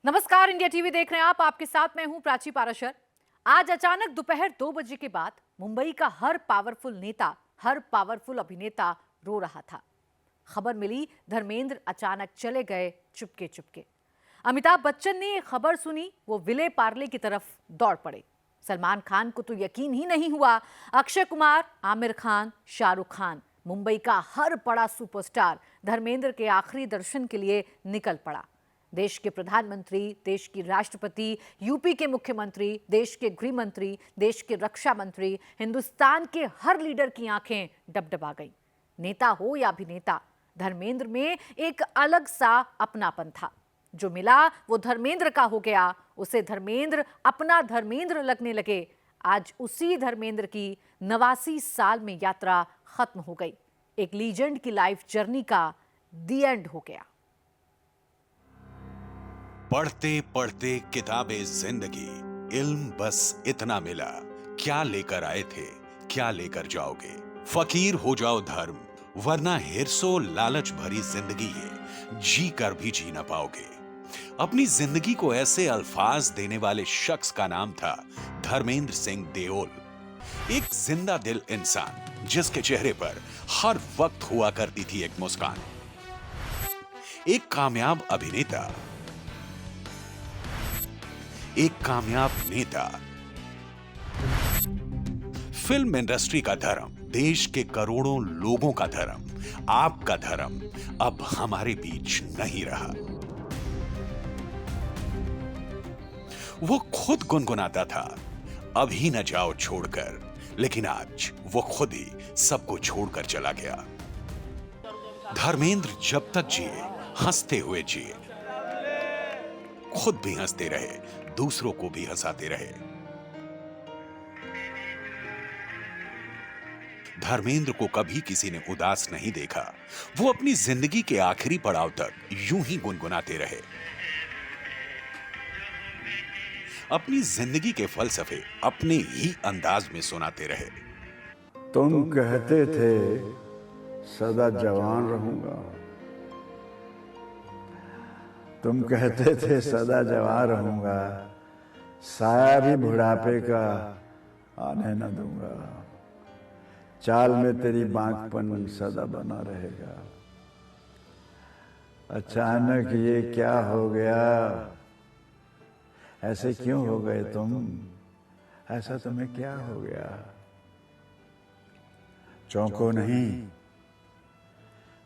नमस्कार, India TV देख रहे हैं आप। आपके साथ मैं हूं प्राची पाराशर। आज अचानक दोपहर 2 बजे के बाद मुंबई का हर पावरफुल नेता, हर पावरफुल अभिनेता रो रहा था। खबर मिली, धर्मेंद्र अचानक चले गए चुपके चुपके। अमिताभ बच्चन ने ये खबर सुनी, वो विले पार्ले की तरफ दौड़ पड़े। सलमान खान को तो यकीन ही नहीं हुआ। अक्षय कुमार, आमिर खान, शाहरुख खान, मुंबई का हर बड़ा सुपरस्टार धर्मेंद्र के आखिरी दर्शन के लिए निकल पड़ा। देश के प्रधानमंत्री, देश की राष्ट्रपति, यूपी के मुख्यमंत्री, देश के गृह मंत्री, देश के रक्षा मंत्री, हिंदुस्तान के हर लीडर की आंखें डबडबा गईं। नेता हो या अभिनेता, धर्मेंद्र में एक अलग सा अपनापन था। जो मिला वो धर्मेंद्र का हो गया। उसे धर्मेंद्र अपना धर्मेंद्र लगने लगे। आज उसी धर्मेंद्र की 89 साल में यात्रा खत्म हो गई। एक लीजेंड की लाइफ जर्नी का दी एंड हो गया। पढ़ते पढ़ते किताबे जिंदगी, इल्म बस इतना मिला। क्या लेकर आए थे, क्या लेकर जाओगे। फकीर हो जाओ धर्म, वरना हिर्सो लालच भरी जिंदगी है, जी कर भी जी ना पाओगे। अपनी जिंदगी को ऐसे अल्फाज देने वाले शख्स का नाम था धर्मेंद्र सिंह देओल। एक जिंदा दिल इंसान जिसके चेहरे पर हर वक्त हुआ करती थी एक मुस्कान। एक कामयाब अभिनेता, एक कामयाब नेता। फिल्म इंडस्ट्री का धर्म, देश के करोड़ों लोगों का धर्म, आपका धर्म अब हमारे बीच नहीं रहा। वो खुद गुनगुनाता था, अभी न जाओ छोड़कर, लेकिन आज वो खुद ही सबको छोड़कर चला गया। धर्मेंद्र जब तक जिए, हंसते हुए जिए, खुद भी हंसते रहे, दूसरों को भी हंसाते रहे। धर्मेंद्र को कभी किसी ने उदास नहीं देखा। वो अपनी जिंदगी के आखिरी पड़ाव तक यूं ही गुनगुनाते रहे। अपनी जिंदगी के फलसफे अपने ही अंदाज में सुनाते रहे। तुम कहते थे सदा जवान रहूंगा, तुम कहते थे सदा जवान रहूंगा, साया भी बुढ़ापे का आने न दूंगा, चाल में तेरी बांकपन सदा बना रहेगा। अचानक ये क्या हो गया, ऐसे क्यों हो गए तुम, ऐसा तुम्हें क्या हो गया। चौंको नहीं,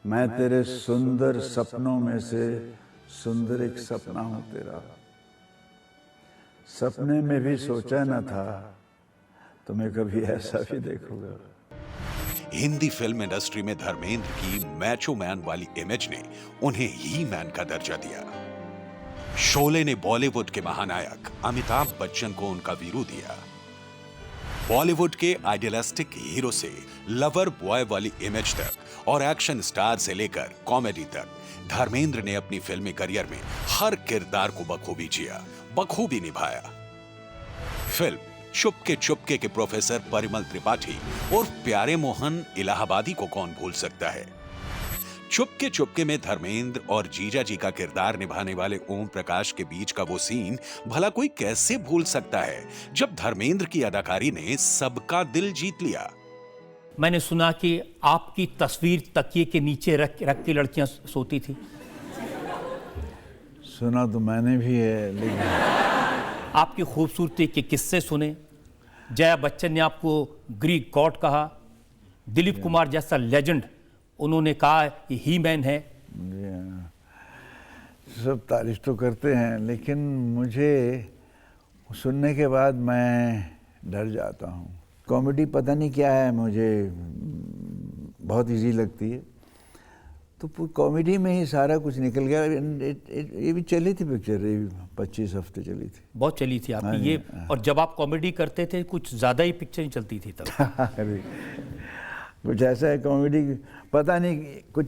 मैं तेरे सुंदर सपनों में से सुंदर एक सपना हूं तेरा। सपने में भी सोचा न था तुम्हें कभी ऐसा भी देखूंगा। हिंदी फिल्म इंडस्ट्री में धर्मेंद्र की मैचो मैन वाली इमेज ने उन्हें ही मैन का दर्जा दिया। शोले ने बॉलीवुड के महानायक अमिताभ बच्चन को उनका वीरू दिया। बॉलीवुड के आइडियलिस्टिक हीरो से लवर बॉय वाली इमेज तक और एक्शन स्टार से लेकर कॉमेडी तक धर्मेंद्र ने अपनी फिल्मी करियर में हर किरदार को बखूबी जिया, बखूबी निभाया। फिल्म चुपके चुपके के प्रोफेसर परिमल त्रिपाठी और प्यारे मोहन इलाहाबादी को कौन भूल सकता है। चुपके चुपके में धर्मेंद्र और जीजा जी का किरदार निभाने वाले ओम प्रकाश के बीच का वो सीन भला कोई कैसे भूल सकता है, जब धर्मेंद्र की अदाकारी ने सबका दिल जीत लिया। मैंने सुना कि आपकी तस्वीर तकिए के नीचे रख के लड़कियां सोती थी। सुना तो मैंने भी है, लेकिन आपकी खूबसूरती के किस्से सुने। जया बच्चन ने आपको ग्रीक गॉड कहा। दिलीप कुमार जैसा लेजेंड, उन्होंने कहा कि ही मैन है। सब तारीफ तो करते हैं, लेकिन मुझे सुनने के बाद मैं डर जाता हूँ। कॉमेडी पता नहीं क्या है, मुझे बहुत इजी लगती है, तो कॉमेडी में ही सारा कुछ निकल गया। ये भी चली थी पिक्चर, 25 हफ्ते चली थी, बहुत चली थी आपकी ये। और जब आप कॉमेडी करते थे कुछ ज़्यादा ही पिक्चर चलती थी तब। कुछ ऐसा है कॉमेडी, पता नहीं कुछ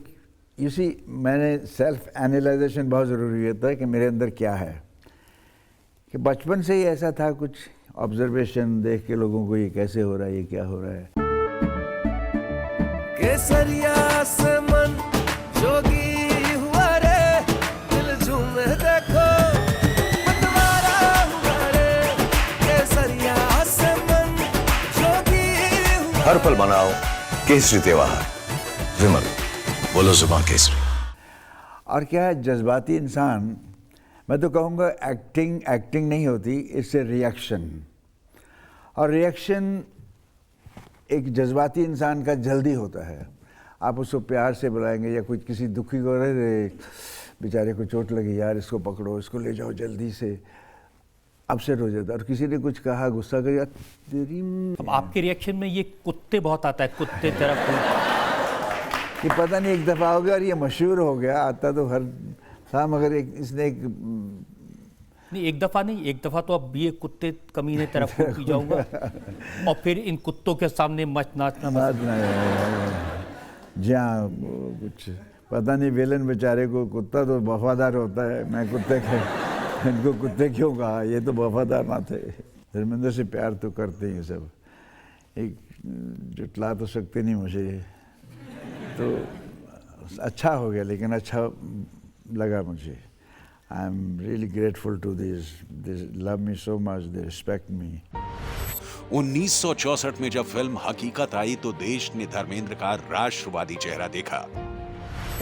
इसी। मैंने सेल्फ एनालाइजेशन बहुत ज़रूरी होता है कि मेरे अंदर क्या है, कि बचपन से ही ऐसा था, कुछ ऑब्जर्वेशन देख के लोगों को ये कैसे हो रहा है, ये क्या हो रहा है। केसरिया से मन जोगी हुआ रे, दिल झूमे देखो हर पल मनाओ केसरी त्योहार। विमल, बोलो जुबान केसरी। और क्या है, जज्बाती इंसान, मैं तो कहूँगा एक्टिंग नहीं होती, इससे रिएक्शन। और रिएक्शन एक जज्बाती इंसान का जल्दी होता है। आप उसको प्यार से बुलाएंगे या कुछ किसी दुखी को, अरे बेचारे को चोट लगी यार, इसको पकड़ो, इसको ले जाओ जल्दी से, अपसेट हो जाता है। और किसी ने कुछ कहा, गुस्सा कर, यार तेरी। अब आपके रिएक्शन में ये कुत्ते बहुत आता है, कुत्ते तेरा ये पता नहीं एक दफ़ा हो गया और ये मशहूर हो गया, आता तो हर था, मगर इसने नहीं, एक दफ़ा नहीं, एक दफ़ा तो अब ये कुत्ते कमीने तेरा खून पी जाऊंगा और फिर इन कुत्तों के सामने नाचना। जहाँ कुछ पता नहीं, विलन बेचारे को, कुत्ता तो वफादार होता है, मैं कुत्ते के इनको कुत्ते क्यों कहा, ये तो वफादार ना थे। धर्मेंद्र से प्यार तो करते ही सब, एक जुटला तो सकते नहीं मुझे, तो अच्छा हो गया, लेकिन अच्छा लगा मुझे। I am really grateful to this love me so much, they respect me. 1964 में जब फिल्म हकीकत आई तो देश ने धर्मेंद्र का राष्ट्रवादी चेहरा देखा।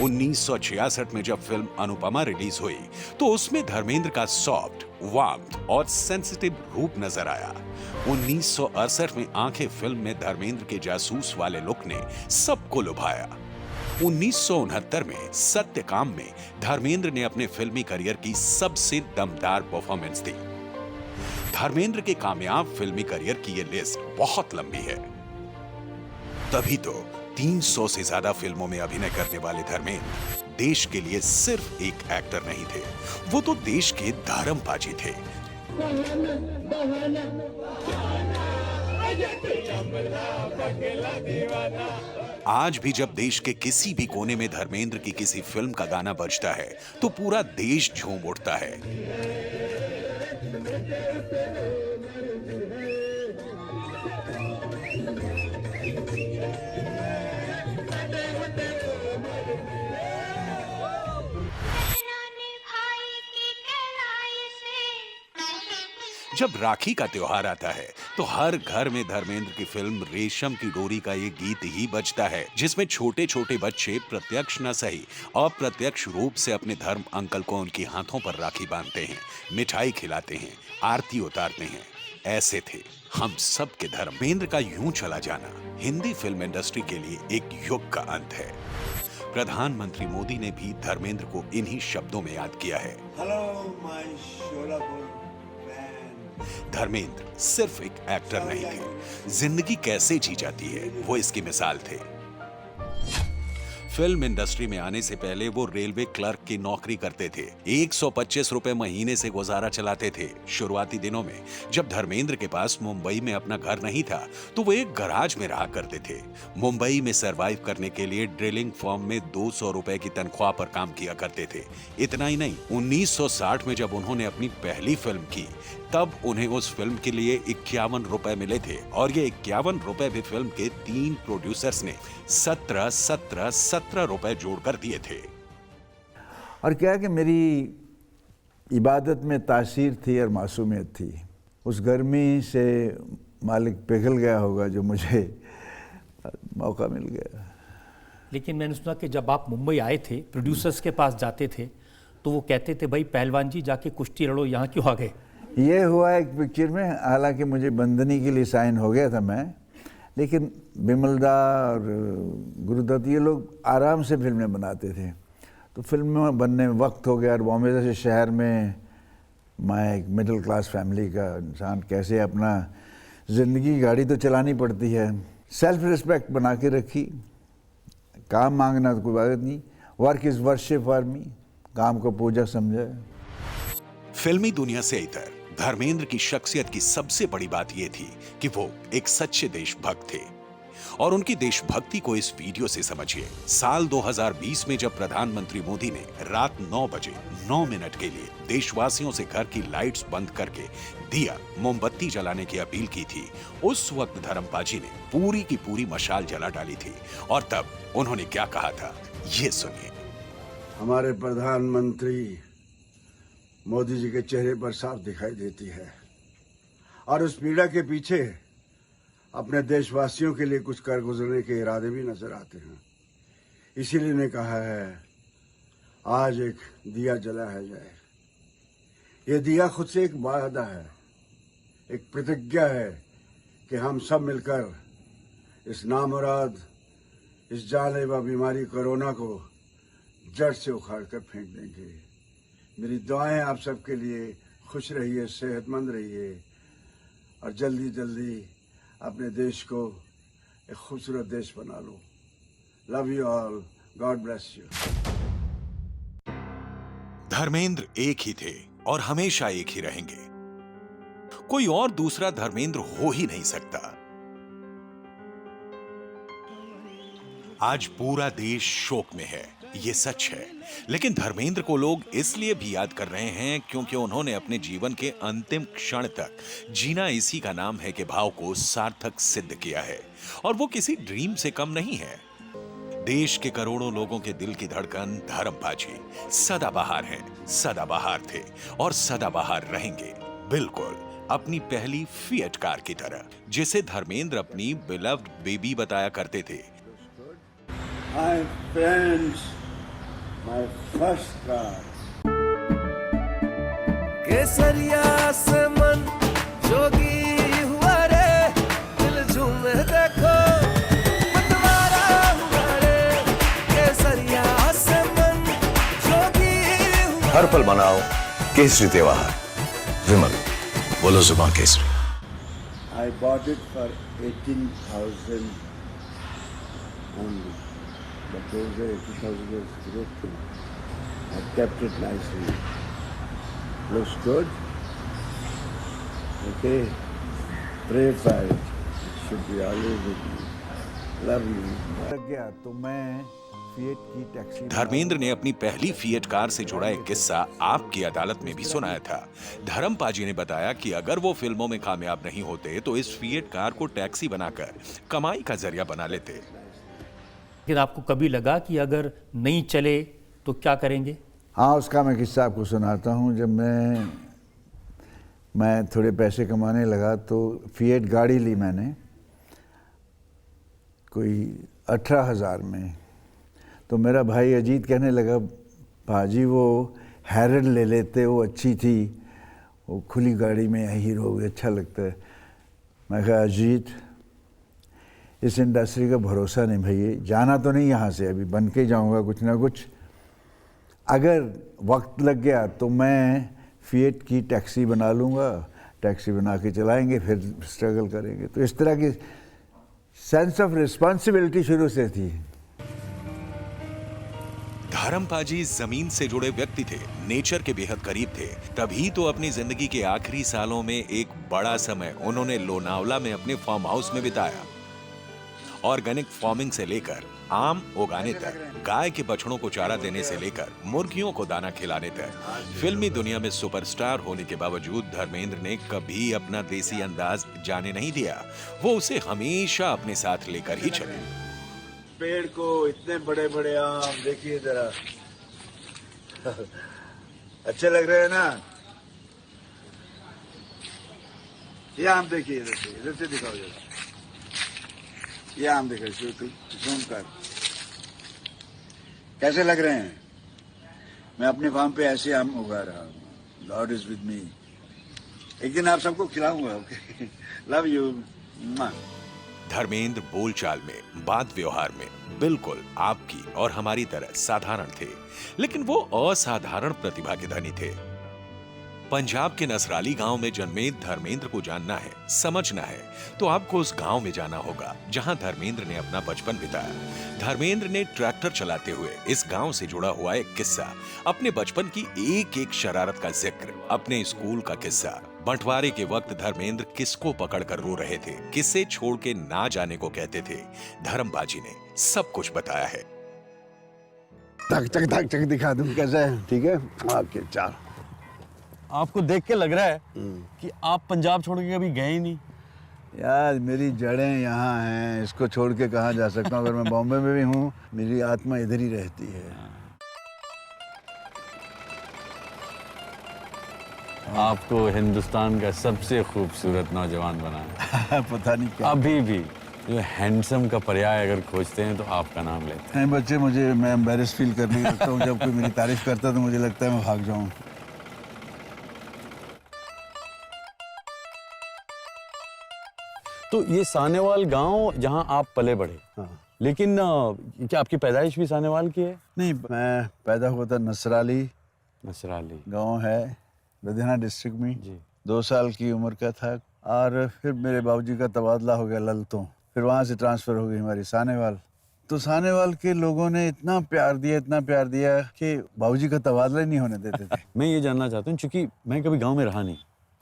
1966 में जब फिल्म अनुपमा रिलीज हुई तो उसमें धर्मेंद्र का सॉफ्ट, वार्म्थ और सेंसिटिव रूप नजर आया। 1968 में आंखें फिल्म में धर्मेंद्र के जासूस वाले लुक ने सबको लुभाया। 1969 में सत्यकाम में धर्मेंद्र ने अपने फिल्मी करियर की सबसे दमदार परफॉर्मेंस दी। धर्मेंद्र के कामयाब फिल्मी करियर की ये लिस्ट बहुत लंबी है। तभी तो 300 से ज्यादा फिल्मों में अभिनय करने वाले धर्मेंद्र देश के लिए सिर्फ एक एक्टर नहीं थे, वो तो देश के धर्मपाजी थे। आज भी जब देश के किसी भी कोने में धर्मेंद्र की किसी फिल्म का गाना बजता है तो पूरा देश झूम उठता है। जब राखी का त्योहार आता है तो हर घर में धर्मेंद्र की फिल्म रेशम की डोरी का ये गीत ही बजता है, जिसमें छोटे छोटे बच्चे प्रत्यक्ष न सही अप्रत्यक्ष रूप से अपने धर्म अंकल को उनकी हाथों पर राखी बांधते हैं, मिठाई खिलाते हैं, आरती उतारते हैं। ऐसे थे हम सब के धर्मेंद्र का यूं चला जाना हिंदी फिल्म इंडस्ट्री के लिए एक युग का अंत है। प्रधानमंत्री मोदी ने भी धर्मेंद्र को इन्हीं शब्दों में याद किया है। Hello my Solapur. धर्मेंद्र सिर्फ एक एक्टर नहीं थे, जिंदगी कैसे जी जाती है वो इसकी मिसाल थे। फिल्म इंडस्ट्री में आने से पहले वो रेलवे क्लर्क की नौकरी करते थे। 125 रुपए महीने से गुजारा चलाते थे। शुरुआती दिनों में जब धर्मेंद्र के पास मुंबई में अपना घर नहीं था तो वो एक गराज में रहा करते थे। मुंबई में सरवाइव करने के लिए ड्रिलिंग फर्म में 200 रुपए की तनख्वाह पर काम किया करते थे। इतना ही नहीं, 1960 में जब उन्होंने अपनी पहली फिल्म की तब उन्हें उस फिल्म के लिए 51 रुपए मिले थे और ये 51 रुपए भी फिल्म के 3 प्रोड्यूसर्स ने 17 रुपए जोड़कर दिए थे। और क्या है कि मेरी इबादत में तासीर थी और मासूमियत थी। उस गर्मी से मालिक पिघल गया होगा जो मुझे मौका मिल गया। लेकिन मैंने सुना कि जब आप मुंबई आए थे, प्रोड्यूसर्स के पास जाते थे तो वो कहते थे भाई पहलवान जी जाके कुश्ती लड़ो, यहाँ क्यों आ गए? ये हुआ एक पिक्चर में, हालांकि मुझे बंदनी के लिए साइन हो गया था मैं, लेकिन बिमलदा और गुरुदत्त ये लोग आराम से फिल्में बनाते थे, तो फिल्म बनने में वक्त हो गया। और बॉम्बे जैसे शहर में मैं एक मिडिल क्लास फैमिली का इंसान, कैसे अपना ज़िंदगी गाड़ी तो चलानी पड़ती है। सेल्फ रिस्पेक्ट बना के रखी, काम मांगना तो कोई बात नहीं, work is worship for me, काम को पूजा समझा। फिल्मी दुनिया से इधर धर्मेंद्र की शख्सियत की सबसे बड़ी बात यह थी कि वो एक सच्चे देशभक्त थे और उनकी देशभक्ति को इस वीडियो से समझिए। साल 2020 में जब प्रधानमंत्री मोदी ने रात 9 बजे 9 मिनट के लिए देशवासियों से घर की लाइट्स बंद करके दिया मोमबत्ती जलाने की अपील की थी, उस वक्त धर्मपाजी ने पूरी की पूरी मशाल जला डाली थी। और तब उन्होंने क्या कहा था, ये सुनिए। हमारे प्रधानमंत्री मोदी जी के चेहरे पर साफ दिखाई देती है और उस पीड़ा के पीछे अपने देशवासियों के लिए कुछ कर गुजरने के इरादे भी नजर आते हैं। इसीलिए ने कहा है आज एक दिया जलाया जाए। ये दिया खुद से एक वादा है, एक प्रतिज्ञा है कि हम सब मिलकर इस नामुराद, इस जानलेवा बीमारी कोरोना को जड़ से उखाड़ कर फेंक देंगे। मेरी दुआएं आप सबके लिए। खुश रहिए, सेहतमंद रहिए और जल्दी जल्दी अपने देश को एक खूबसूरत देश बना लो। Love you all, god bless you. Dharmendra एक ही थे और हमेशा एक ही रहेंगे। कोई और दूसरा धर्मेंद्र हो ही नहीं सकता। आज पूरा देश शोक में है, ये सच है, लेकिन धर्मेंद्र को लोग इसलिए भी याद कर रहे हैं क्योंकि उन्होंने अपने जीवन के अंतिम क्षण तक जीना इसी का नाम है के भाव को सार्थक सिद्ध किया है। और वो किसी ड्रीम से कम नहीं है। देश के करोड़ों लोगों के दिल की धड़कन धर्मपाजी सदाबहार हैं, सदाबहार थे और सदाबहार रहेंगे, बिल्कुल अपनी पहली फिएट कार की तरह, जिसे धर्मेंद्र अपनी बिलव्ड बेबी बताया करते थे। My friends, my first car. केसरिया से मन जोगी हुआ रे, दिल झूमे देखो मतवारा हुआ रे। केसरिया से मन जोगी हुआ। हर पल मनाओ केसरी त्योहार। विमल, बोलो जुबान Kesari. I bought it for 18,000 only. But those 80,000 was great thing. I kept it nicely. Looks good. Okay. Pray for it. It should be always with me. Love you. लग गया तो मैं फिएट की टैक्सी धर्मेंद्र ने अपनी पहली फिएट कार से जुड़ा एक किस्सा आपकी अदालत में भी सुनाया था। धर्मपाजी ने बताया कि अगर वो फिल्मों में कामयाब नहीं होते तो इस फिएट कार को टैक्सी बनाकर कमाई का जरिया बना लेते। लेकिन आपको कभी लगा कि अगर नहीं चले तो क्या करेंगे? हाँ, उसका मैं किस्सा आपको सुनाता हूँ। जब मैं थोड़े पैसे कमाने लगा तो फिएट गाड़ी ली मैंने कोई 18,000 में। तो मेरा भाई अजीत कहने लगा भाजी वो हैरन ले लेते, वो अच्छी थी, वो खुली गाड़ी में हीरो अच्छा लगता है। मैं कहा अजीत इस इंडस्ट्री का भरोसा नहीं भैया, जाना तो नहीं यहाँ से, अभी बन के जाऊँगा कुछ ना कुछ। अगर वक्त लग गया तो मैं फिएट की टैक्सी बना लूँगा, टैक्सी बना के चलाएंगे, फिर स्ट्रगल करेंगे। तो इस तरह की सेंस ऑफ रिस्पॉन्सिबिलिटी शुरू से थी। धर्मपाजी जमीन से जुड़े व्यक्ति थे, नेचर के बेहद करीब थे। तभी तो अपनी जिंदगी के आखिरी सालों में एक बड़ा समय उन्होंने लोनावला में अपने फार्म हाउस में बिताया। ऑर्गेनिक फार्मिंग से लेकर आम उगाने तक, गाय के बछड़ों को चारा देने से लेकर मुर्गियों को दाना खिलाने तक, फिल्मी दुनिया में सुपरस्टार होने के बावजूद धर्मेंद्र ने कभी अपना देसी अंदाज जाने नहीं दिया। वो उसे हमेशा अपने साथ लेकर ही चले। पेड़ को इतने बड़े बड़े आम देखिए जरा, अच्छे लग रहे हैं ना? ये आम देखिए, इधर से दिखाओ जरा। ये आम देखिए, जूम कर, कैसे लग रहे हैं? मैं अपने फार्म पे ऐसे आम उगा रहा हूँ। God is with me. एक दिन आप सबको खिलाऊंगा। Okay, love you. धर्मेंद्र बोलचाल में, बात व्यवहार में बिल्कुल आपकी और हमारी तरह साधारण थे, लेकिन वो असाधारण प्रतिभा के धनी थे। पंजाब के नसराली गांव में जन्मे धर्मेंद्र को जानना है, समझना है तो आपको उस गांव में जाना होगा जहां धर्मेंद्र ने अपना बचपन बिताया। धर्मेंद्र ने ट्रैक्टर चलाते हुए इस गांव से जुड़ा हुआ एक किस्सा, अपने बचपन की एक एक शरारत का जिक्र, अपने स्कूल का किस्सा, बंटवारे के वक्त धर्मेंद्र किसको पकड़कर रो रहे थे, किसे छोड़ के ना जाने को कहते थे, धर्मपाजी ने सब कुछ बताया है। धक धक दिखा दूं कैसा है? ठीक है, ओके चल। आपको देख के लग रहा है कि आप पंजाब छोड़ के कभी गए ही नहीं। यार मेरी जड़ें यहाँ हैं, इसको छोड़ के कहाँ जा सकता हूँ? अगर मैं बॉम्बे में भी हूँ, मेरी आत्मा इधर ही रहती है। आपको हिंदुस्तान का सबसे खूबसूरत नौजवान बनाया। पता नहीं क्या। अभी भी जो हैंडसम का पर्याय अगर खोजते हैं तो आपका नाम लेते हैं। नहीं बच्चे, मैं एम्बेरस फील करने लगता हूँ जब कोई मेरी तारीफ करता है, तो मुझे लगता है मैं भाग जाऊँ। तो ये सानेवाल गांव जहां आप पले बढ़े, हाँ। लेकिन क्या आपकी पैदाइश भी सानेवाल की है? नहीं, मैं पैदा हुआ था नसराली नसराली गांव है, लुधियाना डिस्ट्रिक्ट में। जी। 2 साल की उम्र का था और फिर मेरे बाबूजी का तबादला हो गया ललतों। फिर वहाँ से ट्रांसफ़र हो गई हमारी सानेवाल। तो सानेवाल के लोगों ने इतना प्यार दिया कि बाबूजी का तबादला ही नहीं होने देते थे। मैं ये जानना चाहता हूँ, क्योंकि मैं कभी गांव में रहा नहीं,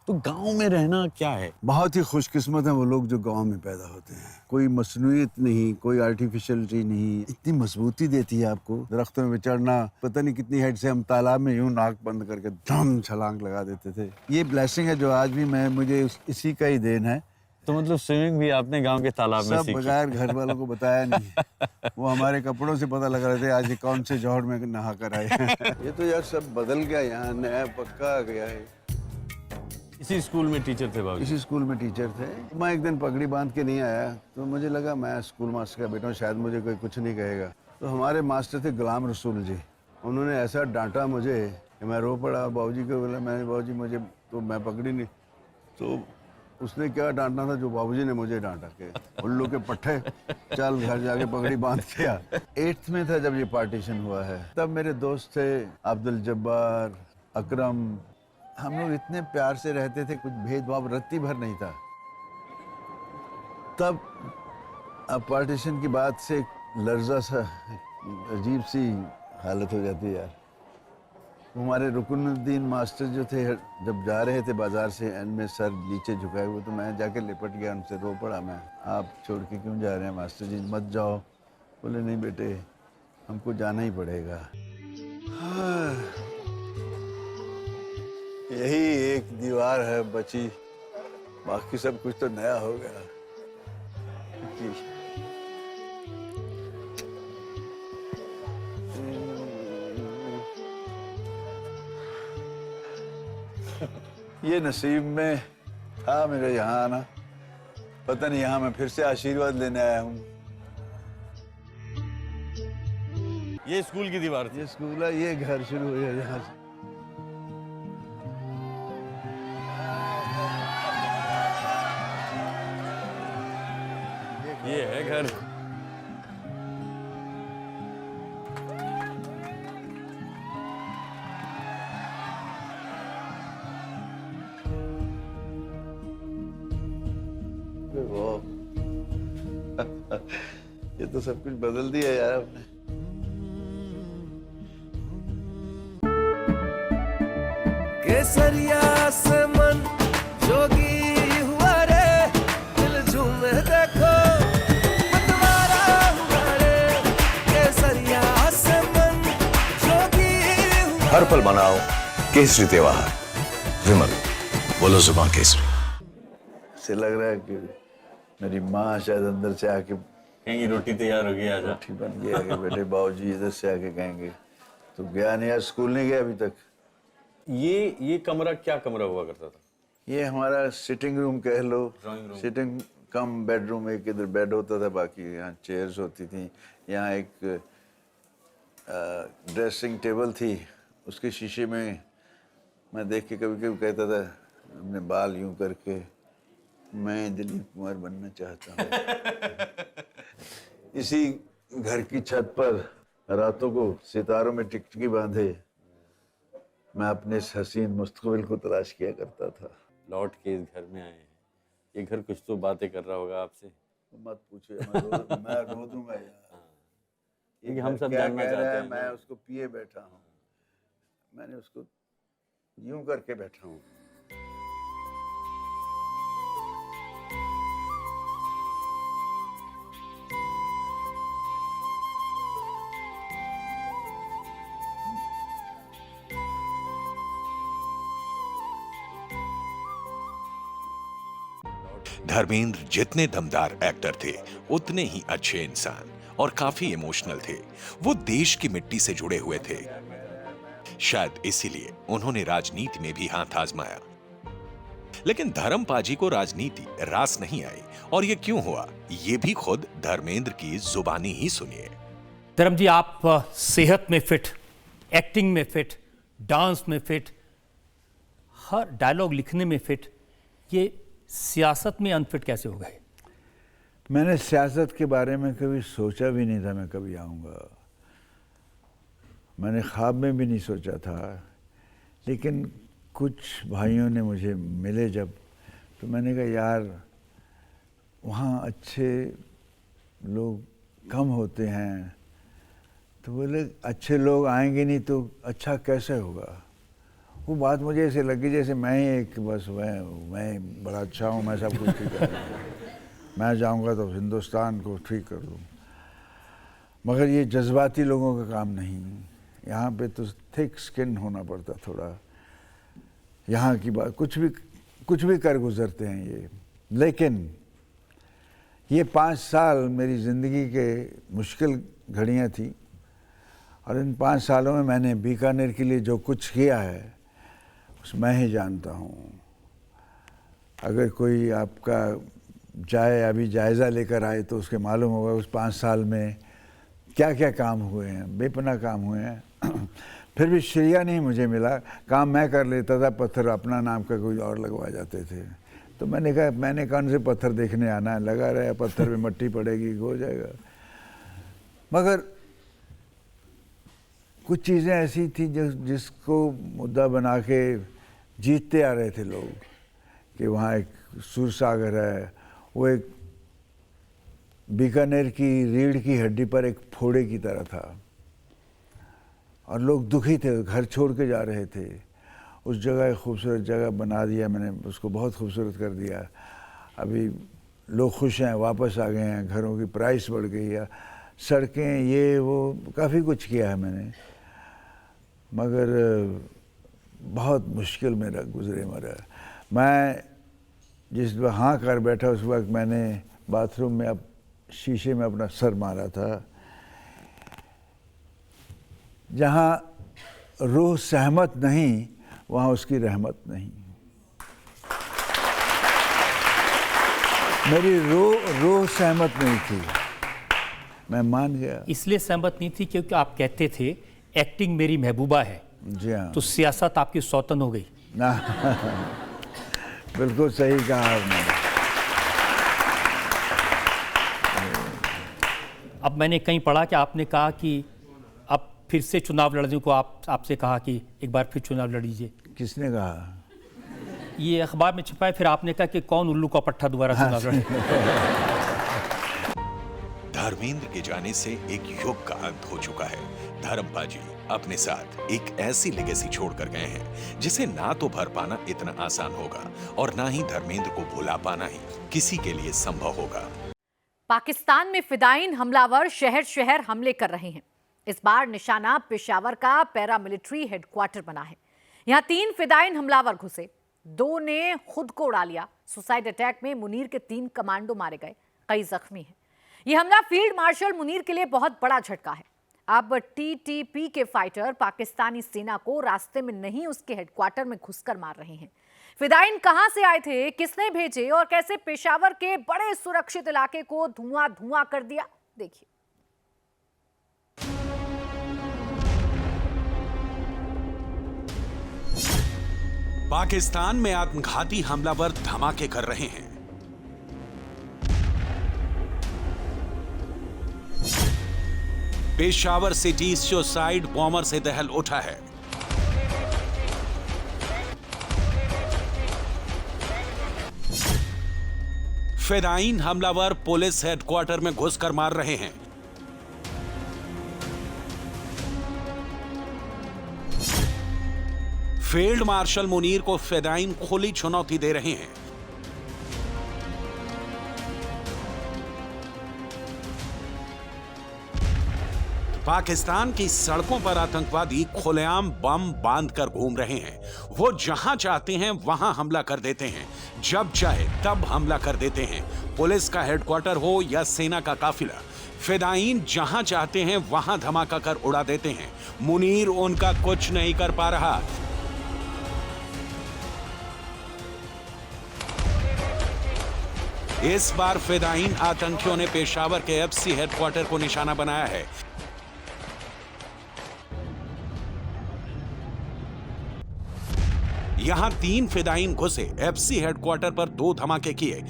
तो गांव में रहना क्या है? बहुत ही खुशकिस्मत हैं वो लोग जो गांव में पैदा होते हैं। कोई मसनूइयत नहीं, कोई आर्टिफिशियलिटी नहीं, इतनी मजबूती देती है आपको। दरख्तों में चढ़ना, पता नहीं कितनी हाइट से हम तालाब में यूं नाक बंद करके धम छलांग लगा देते थे। ये ब्लेसिंग है जो आज भी मुझे इसी का ही देन है। तो मतलब स्विमिंग भी आपने गांव के तालाब में सब सीखी? बगैर घर वालों को बताया नहीं। वो हमारे कपड़ों से पता लग रहे थे आज ये कौन से जौहर में नहा कर आए। ये तो यार सब बदल गया, यहाँ नया पक्का आ गया है। इसी स्कूल में टीचर थे बाबू? इसी स्कूल में टीचर थे। मैं एक दिन पगड़ी बांध के नहीं आया तो मुझे लगा मैं स्कूल मास्टर का बेटा हूँ, शायद मुझे कोई कुछ नहीं कहेगा। तो हमारे मास्टर थे गुलाम रसूल जी, उन्होंने ऐसा डांटा मुझे कि मैं रो पड़ा। बाबूजी को बोला, मैंने बाबूजी मुझे तो मैं पगड़ी नहीं। तो उसने क्या डांटना था जो बाबूजी ने मुझे डांटा के उल्लू के पट्टे, चल घर जाके पगड़ी बांध के आ। 8th में था जब ये पार्टीशन हुआ है। तब मेरे दोस्त थे अब्दुल जब्बार, अकरम, हम लोग इतने प्यार से रहते थे, कुछ भेदभाव रत्ती भर नहीं था। तब अब पार्टीशन की बात से लर्जा सा अजीब सी हालत हो जाती है यार। हमारे रुकनुद्दीन मास्टर जो थे, जब जा रहे थे बाजार से, एंड में सर नीचे झुकाए हुए, तो मैं जाके लिपट गया उनसे, रो पड़ा मैं। आप छोड़ के क्यों जा रहे हैं मास्टर जी, मत जाओ। बोले नहीं बेटे, हमको जाना ही पड़ेगा। यही एक दीवार है बची, बाकी सब कुछ तो नया हो गया। ये नसीब में था मेरे यहाँ आना। पता नहीं यहाँ मैं फिर से आशीर्वाद लेने आया हूँ। ये स्कूल की दीवार थी? ये स्कूल है, ये घर शुरू हो गया यहाँ से। ये है घर। ये तो सब कुछ बदल दिया यार आपने। केसरिया से मन जोगी हुआ रे, दिल झूमे देखो मतवारा हुआ रे। केसरिया से मन जोगी हुआ। हर पल मनाओ केसरी त्योहार। विमल, बोलो जुबान केसरी। से लग रहा है कि मेरी माँ शायद अंदर से आके कहेंगी रोटी तैयार हो गई, आजा। रोटी बन गया कि बेटे बाबूजी इधर से आके कहेंगे। तो गया नहीं यार, स्कूल नहीं गया अभी तक। ये कमरा क्या कमरा हुआ करता था? ये हमारा सिटिंग रूम कह लो, ड्राइंग रूम। सिटिंग कम बेडरूम। एक इधर बेड होता था, बाकी यहाँ चेयर्स होती थी। यहाँ एक ड्रेसिंग टेबल थी, उसके शीशे में मैं देख के कभी कभी कहता था अपने बाल यूं करके, मैं दिलीप कुमार बनना चाहता हूँ। इसी घर की छत पर रातों को सितारों में टिकटिकी बांधे मैं अपने इस हसीन मुस्तकबिल को तलाश किया करता था। लौट के इस घर में आए हैं, ये घर कुछ तो बातें कर रहा होगा आपसे। मत पूछो, मैं रो दूंगा यार। क्योंकि हम सब क्या जानना कह रहा चाहते है, हैं। मैं उसको पिए बैठा हूँ, मैंने उसको यूं करके बैठा हूँ। धर्मेंद्र जितने दमदार एक्टर थे, उतने ही अच्छे इंसान और काफी इमोशनल थे। वो देश की मिट्टी से जुड़े हुए थे। शायद इसीलिए उन्होंने राजनीति में भी हाथ आजमाया। लेकिन धर्मपाजी को राजनीति रास नहीं आई। और ये क्यों हुआ, ये भी खुद धर्मेंद्र की जुबानी ही सुनिए। धर्म जी, आप सेहत में फिट, एक्टिंग में फिट, डांस में फिट, हर डायलॉग लिखने में फिट, ये सियासत में अनफिट कैसे हो गए? मैंने सियासत के बारे में कभी सोचा भी नहीं था मैं कभी आऊँगा। मैंने ख्वाब में भी नहीं सोचा था। लेकिन कुछ भाइयों ने मुझे मिले जब, तो मैंने कहा यार वहाँ अच्छे लोग कम होते हैं। तो बोले अच्छे लोग आएंगे नहीं तो अच्छा कैसे होगा। वो बात मुझे ऐसे लगी जैसे मैं ही एक बस मैं बड़ा अच्छा हूँ, मैं सब कुछ ठीक कर मैं जाऊँगा तो हिंदुस्तान को ठीक कर दूँ। मगर ये जज्बाती लोगों का काम नहीं। यहाँ पे तो थिक स्किन होना पड़ता थोड़ा। यहाँ की बात कुछ भी कर गुजरते हैं ये। लेकिन ये 5 साल मेरी ज़िंदगी के मुश्किल घड़ियाँ थी और इन 5 सालों में मैंने बीकानेर के लिए जो कुछ किया है उस मैं ही जानता हूँ। अगर कोई आपका अभी जायज़ा लेकर आए तो उसके मालूम होगा उस 5 साल में क्या क्या काम हुए हैं, बेपनाह काम हुए हैं। फिर भी श्रेया नहीं मुझे मिला, काम मैं कर लेता था, पत्थर अपना नाम का कोई और लगवा जाते थे। तो मैंने कहा मैंने कौन से पत्थर देखने आना है, लगा रहा पत्थर में मट्टी पड़ेगी हो जाएगा। मगर कुछ चीज़ें ऐसी थी जिसको मुद्दा बना के जीतते आ रहे थे लोग कि वहाँ एक सूरसागर है, वो एक बीकानेर की रीढ़ की हड्डी पर एक फोड़े की तरह था और लोग दुखी थे, घर छोड़ के जा रहे थे। उस जगह एक खूबसूरत जगह बना दिया मैंने, उसको बहुत खूबसूरत कर दिया। अभी लोग खुश हैं, वापस आ गए हैं, घरों की प्राइस बढ़ गई है, सड़कें ये वो काफ़ी कुछ किया है मैंने। मगर बहुत मुश्किल मेरा गुजरे मरा। मैं जिस वक्त हाँ कर बैठा उस वक्त मैंने बाथरूम में अब शीशे में अपना सर मारा था। जहाँ रूह सहमत नहीं वहाँ उसकी रहमत नहीं। मेरी रूह सहमत नहीं थी, मैं मान गया। इसलिए सहमत नहीं थी क्योंकि आप कहते थे एक्टिंग मेरी महबूबा है। जी हाँ। तो सियासत आपकी सौतन हो गई ना। बिल्कुल सही कहा आपने। अब मैंने कहीं पढ़ा कि आपने कहा कि अब फिर से चुनाव लड़ने को आपसे कहा कि एक बार फिर चुनाव लड़ लीजिए। किसने कहा? ये अखबार में छपा है। फिर आपने कहा कि कौन उल्लू का पट्टा दोबारा चुनाव लड़े। धर्मेंद्र के जाने से एक युग का अंत हो चुका है। धर्मपाजी अपने साथ एक ऐसी लेगेसी छोड़कर गए हैं जिसे ना तो भर पाना इतना आसान होगा और ना ही धर्मेंद्र को भुला पाना ही किसी के लिए संभव होगा। पाकिस्तान में फिदायीन हमलावर शहर शहर हमले कर रहे हैं। इस बार निशाना पेशावर का पैरामिलिट्री हेडक्वार्टर बना है। यहां 3 फिदायीन हमलावर घुसे, 2 ने खुद को उड़ा लिया। सुसाइड अटैक में मुनीर के 3 कमांडो मारे गए, कई जख्मी हैं। यह हमला फील्ड मार्शल मुनीर के लिए बहुत बड़ा झटका है। अब टीटीपी के फाइटर पाकिस्तानी सेना को रास्ते में नहीं उसके हेडक्वार्टर में घुसकर मार रहे हैं। फिदायीन कहां से आए थे, किसने भेजे और कैसे पेशावर के बड़े सुरक्षित इलाके को धुआं धुआं कर दिया, देखिए। पाकिस्तान में आत्मघाती हमलावर धमाके कर रहे हैं। पेशावर सिटी सुसाइड बॉम्बर से दहल उठा है। फिदायीन हमलावर पुलिस हेडक्वार्टर में घुसकर मार रहे हैं। फील्ड मार्शल मुनीर को फिदायीन खुली चुनौती दे रहे हैं। पाकिस्तान की सड़कों पर आतंकवादी खुलेआम बम बांधकर घूम रहे हैं। वो जहां चाहते हैं वहां हमला कर देते हैं, जब चाहे तब हमला कर देते हैं। पुलिस का हेडक्वार्टर हो या सेना का काफिला, फिदायीन जहां चाहते हैं वहां धमाका कर उड़ा देते हैं। मुनीर उनका कुछ नहीं कर पा रहा। इस बार फिदायीन आतंकियों ने पेशावर के एफसी हेडक्वार्टर को निशाना बनाया है। यहां 3 फिदायीन घुसे, एफसी हेडक्वार्टर पर 2 धमाके किए।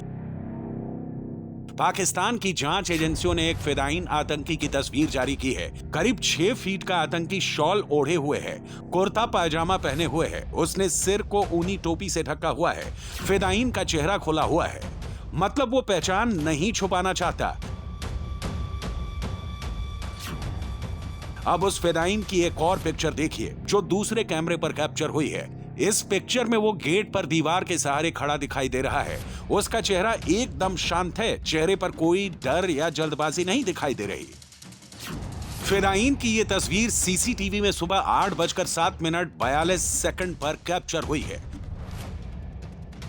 पाकिस्तान की जांच एजेंसियों ने एक फिदायीन आतंकी की तस्वीर जारी की है। करीब 6 फीट का आतंकी शॉल ओढ़े हुए है, कुर्ता पायजामा पहने हुए है, उसने सिर को ऊनी टोपी से ढका हुआ है, फिदायीन का चेहरा खुला हुआ है, मतलब वो पहचान नहीं छुपाना चाहता। अब उस फिदायीन की एक और पिक्चर देखिए जो दूसरे कैमरे पर कैप्चर हुई है। इस पिक्चर में वो गेट पर दीवार के सहारे खड़ा दिखाई दे रहा है। उसका चेहरा एकदम शांत है, चेहरे पर कोई डर या जल्दबाजी नहीं दिखाई दे रही। फिदायीन की ये तस्वीर सीसीटीवी में सुबह 8:07 पर कैप्चर हुई है।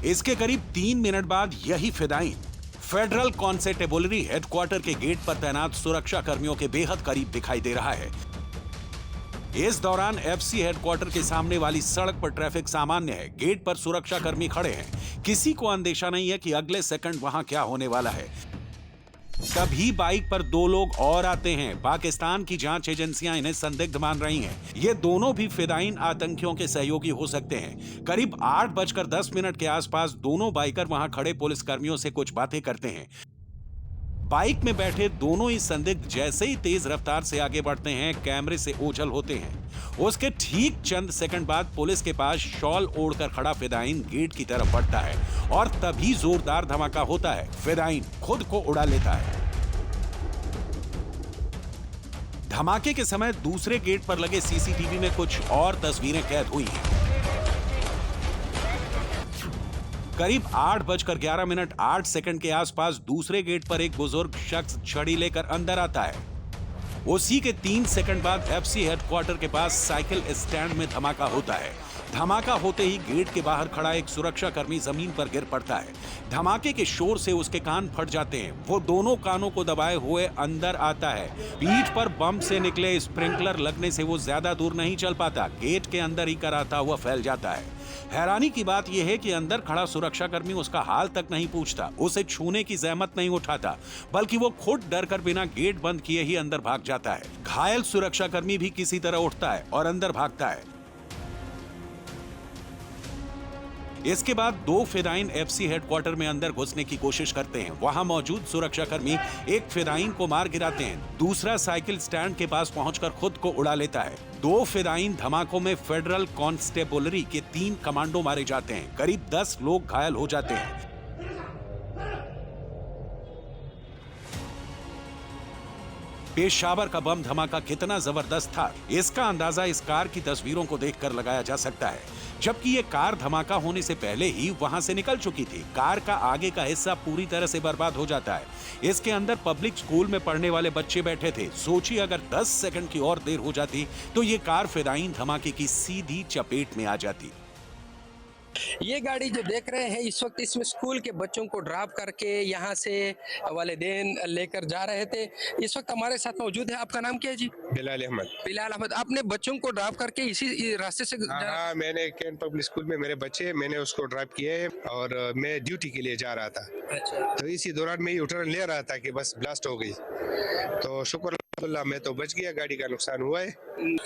इसके करीब 3 मिनट बाद यही फिदायीन फेडरल कॉन्स्टेबलरी हेडक्वार्टर के गेट पर तैनात सुरक्षा कर्मियों के बेहद करीब दिखाई दे रहा है। इस दौरान एफसी हेडक्वार्टर के सामने वाली सड़क पर ट्रैफिक सामान्य है, गेट पर सुरक्षा कर्मी खड़े हैं। किसी को अंदेशा नहीं है कि अगले सेकंड वहां क्या होने वाला है। तभी बाइक पर 2 लोग और आते हैं। पाकिस्तान की जांच एजेंसियां इन्हें संदिग्ध मान रही हैं। ये दोनों भी फिदायीन आतंकियों के सहयोगी हो सकते हैं। करीब 8:10 के आसपास दोनों बाइकर वहां खड़े पुलिस कर्मियों से कुछ बातें करते हैं। बाइक में बैठे दोनों ही संदिग्ध जैसे ही तेज रफ्तार से आगे बढ़ते हैं, कैमरे से ओझल होते हैं। उसके ठीक चंद सेकंड बाद पुलिस के पास शॉल ओढ़कर खड़ा फिदायीन गेट की तरफ बढ़ता है और तभी जोरदार धमाका होता है। फिदायीन खुद को उड़ा लेता है। धमाके के समय दूसरे गेट पर लगे सीसीटीवी में कुछ और तस्वीरें कैद हुई हैं। करीब 8:11 के आसपास दूसरे गेट पर एक बुजुर्ग शख्स छड़ी लेकर अंदर आता है। उसी के 3 सेकंड बाद एफसी हेडक्वार्टर के पास साइकिल स्टैंड में धमाका होता है। धमाका होते ही गेट के बाहर खड़ा एक सुरक्षा कर्मी जमीन पर गिर पड़ता है। धमाके के शोर से उसके कान फट जाते हैं। वो दोनों कानों को दबाए हुए अंदर आता है। पीठ पर बम से निकले स्प्रिंकलर लगने से वो ज्यादा दूर नहीं चल पाता, गेट के अंदर ही कराता हुआ फैल जाता है। हैरानी की बात यह है कि अंदर खड़ा सुरक्षाकर्मी उसका हाल तक नहीं पूछता, उसे छूने की जहमत नहीं उठाता, बल्कि वो खुद डर कर बिना गेट बंद किए ही अंदर भाग जाता है। घायल सुरक्षाकर्मी भी किसी तरह उठता है और अंदर भागता है। इसके बाद 2 फिदायीन एफसी हेडक्वार्टर में अंदर घुसने की कोशिश करते हैं। वहां मौजूद सुरक्षाकर्मी एक फिदायीन को मार गिराते हैं, दूसरा साइकिल स्टैंड के पास पहुंचकर खुद को उड़ा लेता है। 2 फिदायीन धमाकों में फेडरल कॉन्स्टेबलरी के 3 कमांडो मारे जाते हैं। करीब 10 लोग घायल हो जाते हैं। पेशावर का बम धमाका कितना जबरदस्त था, इसका अंदाजा इस कार की तस्वीरों को देखकर लगाया जा सकता है। जबकि ये कार धमाका होने से पहले ही वहां से निकल चुकी थी। कार का आगे का हिस्सा पूरी तरह से बर्बाद हो जाता है। इसके अंदर पब्लिक स्कूल में पढ़ने वाले बच्चे बैठे थे। सोचिए अगर 10 सेकंड की और देर हो जाती तो ये कार फिदायीन धमाके की सीधी चपेट में आ जाती। ये गाड़ी जो देख रहे हैं इस वक्त, इसमें स्कूल के बच्चों को ड्रॉप करके यहाँ से वालिदैन लेकर जा रहे थे। इस वक्त हमारे साथ मौजूद है। आपका नाम क्या है जी? बिलाल अहमद। बिलाल अहमद, आपने बच्चों को ड्रॉप करके इसी रास्ते से हाँ, मैंने कैंट पब्लिक स्कूल में मेरे बच्चे, मैंने उसको ड्रॉप किए है और मैं ड्यूटी के लिए जा रहा था। अच्छा। तो इसी दौरान मैं यूटर्न ले रहा था कि बस ब्लास्ट हो गई, तो शुक्र अल्लाह मैं तो बच गया। गाड़ी का नुकसान हुआ है।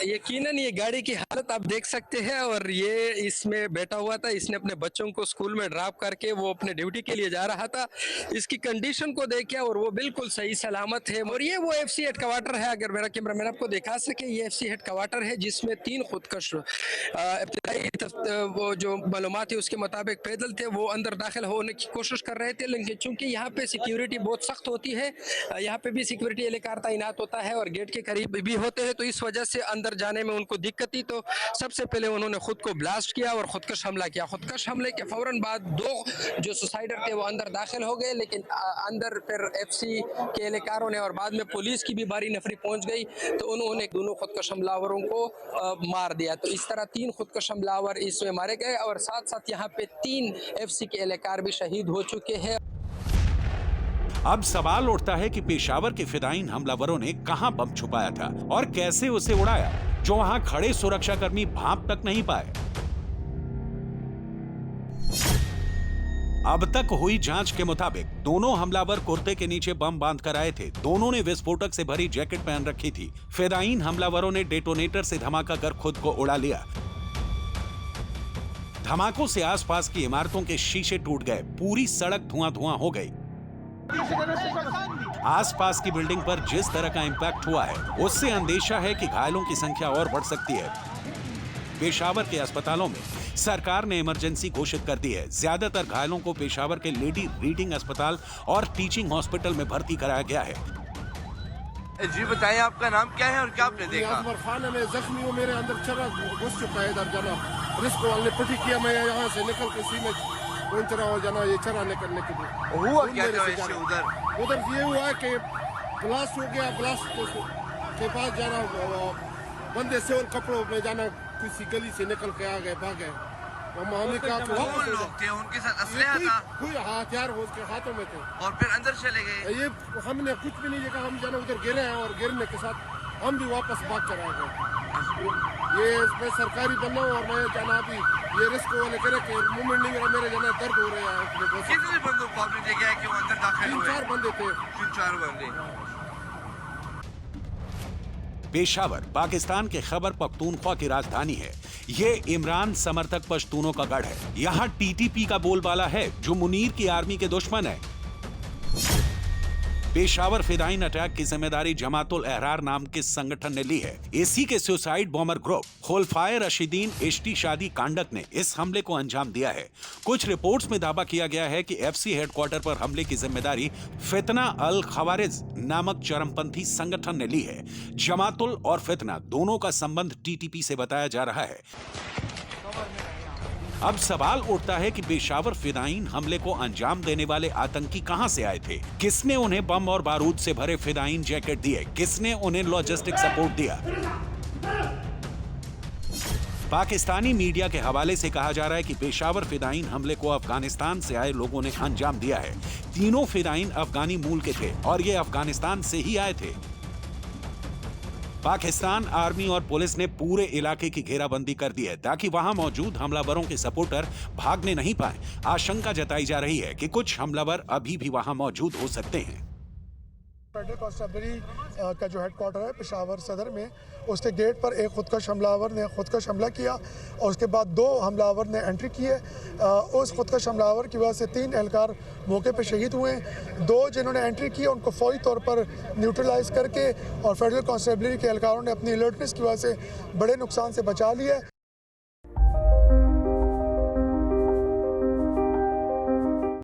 यकीनन ये गाड़ी की हालत आप देख सकते हैं, और ये इसमें बैठा हुआ था, इसने अपने बच्चों को स्कूल में ड्रॉप करके वो अपने ड्यूटी के लिए जा रहा था। इसकी कंडीशन को देखिए और वो बिल्कुल सही सलामत है। और ये वो एफसी हेडक्वार्टर है, अगर मेरा कैमरामैन आपको दिखा सके, ये एफसी हेडक्वार्टर है जिसमें 3 खुदकश वो जो मालूमात है उसके मुताबिक पैदल थे, वो अंदर दाखिल होने की कोशिश कर रहे थे। लेकिन चूंकि यहाँ पे सिक्योरिटी बहुत सख्त होती है, यहाँ पे भी सिक्योरिटी एहलकार तैनात होता है और गेट के करीब भी होते हैं, तो इस वजह से अंदर जाने में उनको दिक्कत थी। तो सबसे पहले उन्होंने खुद को ब्लास्ट किया और खुदकश हमला किया। खुदकश हमले के फौरन बाद 2 जो सुसाइडर थे वो अंदर दाखिल हो गए, लेकिन अंदर फिर एफसी के एहलकारों ने और बाद में पुलिस की भी बारी नफरी पहुंच गई, तो उन्होंने दोनों खुदकश हमलावरों को मार दिया। तो इस तरह 3 खुदकश हमलावर इसमें मारे गए और साथ साथ यहाँ पे 3 एफसी के एहलकार भी शहीद हो चुके हैं। अब सवाल उठता है कि पेशावर के फिदायीन हमलावरों ने कहां बम छुपाया था और कैसे उसे उड़ाया, जो वहां खड़े सुरक्षाकर्मी भांप तक नहीं पाए। अब तक हुई जांच के मुताबिक दोनों हमलावर कुर्ते के नीचे बम बांध कर आए थे। दोनों ने विस्फोटक से भरी जैकेट पहन रखी थी। फिदायीन हमलावरों ने डेटोनेटर से धमाका कर खुद को उड़ा लिया। धमाकों से आसपास की इमारतों के शीशे टूट गए। पूरी सड़क धुआं-धुआं हो गई। आसपास की बिल्डिंग पर जिस तरह का इंपैक्ट हुआ है, उससे अंदेशा है कि घायलों की संख्या और बढ़ सकती है। पेशावर के अस्पतालों में सरकार ने इमरजेंसी घोषित कर दी है। ज्यादातर घायलों को पेशावर के लेडी रीडिंग अस्पताल और टीचिंग हॉस्पिटल में भर्ती कराया गया है। जी बताइए, आपका नाम क्या है और क्या आपने देखा? खाना में जख्मी हूँ, मेरे अंदर चरा घुस चुका है इधर जाना। रिस्क वाले पट्टी किया, मैं यहाँ से निकल के सीने चरा हो जाना, ये चरा निकलने के लिए। हुआ क्या था इससे उधर? ये हुआ कि ब्लास्ट हो गया। ब्लास्ट के पास जाना, बंदे से और कपड़ों में जाना, किसी गली से निकल के आ गए, भाग गए। हमने कहा कौन लोग थे? उनके साथ असलहा था? कोई हथियार उसके हाथों में थे। और फिर अंदर चले गए? ये हमने कुछ भी नहीं देखा। हम जाना उधर गिरे हैं और गिरने के साथ हम भी वापस भाग कर आ गए। ये मैं सरकारी बंदा हूँ और मैं जाना अभी ये रिस्क वाले करे कि मूवमेंट नहीं मेरा, मेरे जाना दर्द हो रहा है। कितने बंदों को आपने देखा है कि वो अंदर दाखिल हुए? 3-4 बंदे थे। 3-4 बंदे। पेशावर पाकिस्तान के खैबर पख्तूनख्वा की राजधानी है। ये इमरान समर्थक पश्तूनों का गढ़ है। यहाँ टीटीपी का बोलबाला है, जो मुनीर की आर्मी के दुश्मन है। पेशावर फिदायीन अटैक की जिम्मेदारी जमातुल अहरार नाम के संगठन ने ली है। इसी के सुसाइड बॉम्बर ग्रुप खुलफाए रशीदीन इश्ती शादी कांडक ने इस हमले को अंजाम दिया है। कुछ रिपोर्ट्स में दावा किया गया है कि एफसी हेडक्वार्टर पर हमले की जिम्मेदारी फितना अल खवारिज नामक चरमपंथी संगठन ने ली है। जमातुल और फितना दोनों का संबंध टीटीपी से बताया जा रहा है। अब सवाल उठता है कि पेशावर फिदायीन हमले को अंजाम देने वाले आतंकी कहां से आए थे? किसने उन्हें बम और बारूद से भरे फिदायीन जैकेट दिए? किसने उन्हें लॉजिस्टिक सपोर्ट दिया? पाकिस्तानी मीडिया के हवाले से कहा जा रहा है कि पेशावर फिदायीन हमले को अफगानिस्तान से आए लोगों ने अंजाम दिया है। तीनों फिदायीन अफगानी मूल के थे और ये अफगानिस्तान से ही आए थे। पाकिस्तान आर्मी और पुलिस ने पूरे इलाके की घेराबंदी कर दी है ताकि वहां मौजूद हमलावरों के सपोर्टर भागने नहीं पाए। आशंका जताई जा रही है कि कुछ हमलावर अभी भी वहां मौजूद हो सकते हैं। फेडरल कॉन्स्टेबलरी का जो हेडक्वार्टर है पेशावर सदर में, उसके गेट पर एक खुदकश हमलावर ने खुदकश हमला किया और उसके बाद 2 हमलावर ने एंट्री की है। उस खुदकश हमलावर की वजह से 3 एहलकार मौके पर शहीद हुए हैं। 2 जिन्होंने एंट्री की उनको फौरी तौर पर न्यूट्रलाइज करके और फेडरल कॉन्स्टेबलरी के एहलकारों ने अपनी अलर्टनेस की वजह से बड़े नुकसान से बचा लिया है।